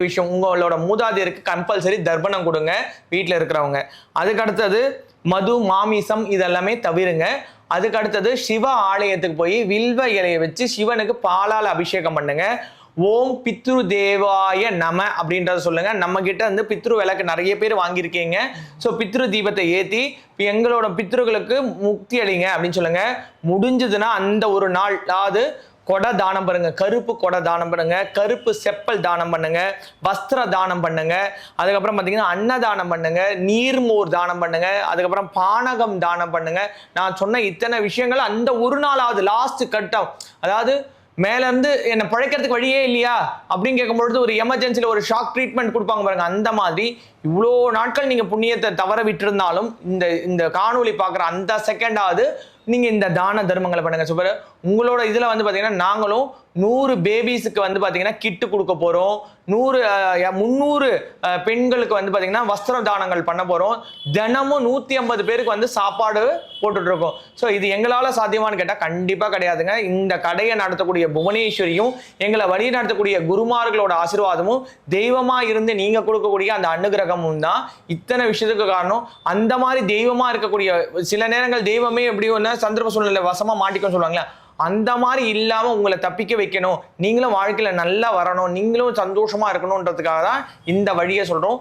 விஷயம் உங்களோட மூதாதையருக்கு கம்பல்சரி தர்ப்பணம் கொடுங்க வீட்டில் இருக்கிறவங்க. அதுக்கு அடுத்தது மது மாமிசம் இதெல்லாமே தவிருங்க. அதுக்கு அடுத்தது சிவ ஆலயத்துக்கு போய் வில்வ இலையை வச்சு சிவனுக்கு பாலால் அபிஷேகம் பண்ணுங்க. ஓம் பித்ரு தேவாய நம அப்படின்றத சொல்லுங்க. நம்ம கிட்ட வந்து பித்ரு விளக்கு நிறைய பேர் வாங்கியிருக்கீங்க. ஸோ பித்ரு தீபத்தை ஏற்றி எங்களோட பித்ருகளுக்கு முக்தி அடைங்க அப்படின்னு சொல்லுங்க. முடிஞ்சதுன்னா அந்த ஒரு நாள், அதாவது கொடை தானம் பண்ணுங்க, கருப்பு கொடை தானம் பண்ணுங்க, கருப்பு செப்பல் தானம் பண்ணுங்க, வஸ்திர தானம் பண்ணுங்க, அதுக்கப்புறம் பார்த்தீங்கன்னா அன்னதானம் பண்ணுங்க, நீர்மோர் தானம் பண்ணுங்க, அதுக்கப்புறம் பானகம் தானம் பண்ணுங்க. நான் சொன்ன இத்தனை விஷயங்கள் அந்த ஒரு நாளாவது லாஸ்ட் கட்டம், அதாவது மேல இருந்து என்ன பழைக்கிறதுக்கு வழியே இல்லையா அப்படின்னு கேட்கும்பொழுது ஒரு எமர்ஜென்சியில் ஒரு ஷாக் ட்ரீட்மெண்ட் கொடுப்பாங்க பாருங்க. அந்த மாதிரி இவ்வளோ நாட்கள் நீங்க புண்ணியத்தை தவற விட்டுருந்தாலும் இந்த இந்த காணொலி பார்க்குற அந்த செகண்டாவது நீங்க இந்த தான தர்மங்களை பண்ணுங்க. சூப்பர். உங்களோட இதுல வந்து பாத்தீங்கன்னா நாங்களும் 100 பேபிஸுக்கு வந்து பாத்தீங்கன்னா கிட்டு கொடுக்க போறோம். 300 பெண்களுக்கு வந்து பாத்தீங்கன்னா வஸ்திர தானங்கள் பண்ண போறோம். தினமும் 150 பேருக்கு வந்து சாப்பாடு போட்டுட்டு இருக்கோம். ஸோ இது எங்களால சாத்தியமானு கேட்டா கண்டிப்பா கிடையாதுங்க. இந்த கடையை நடத்தக்கூடிய புவனேஸ்வரியும் எங்களை வழி நடத்தக்கூடிய குருமார்களோட ஆசீர்வாதமும் தெய்வமா இருந்து நீங்க கொடுக்கக்கூடிய அந்த அனுகிரகமும் தான் இத்தனை விஷயத்துக்கு காரணம். அந்த மாதிரி தெய்வமா இருக்கக்கூடிய சில நேரங்கள் தெய்வமே எப்படி ஒன்று சந்தர்ப்ப சூழ்நிலை வசமா மாட்டிக்கும் சொல்லுவாங்களே, அந்த மாதிரி இல்லாம உங்களை தப்பிக்க வைக்கணும், நீங்களும் வாழ்க்கையில நல்லா வரணும், நீங்களும் சந்தோஷமா இருக்கணும்ன்றதுக்காக தான் இந்த வழியை சொல்றோம்.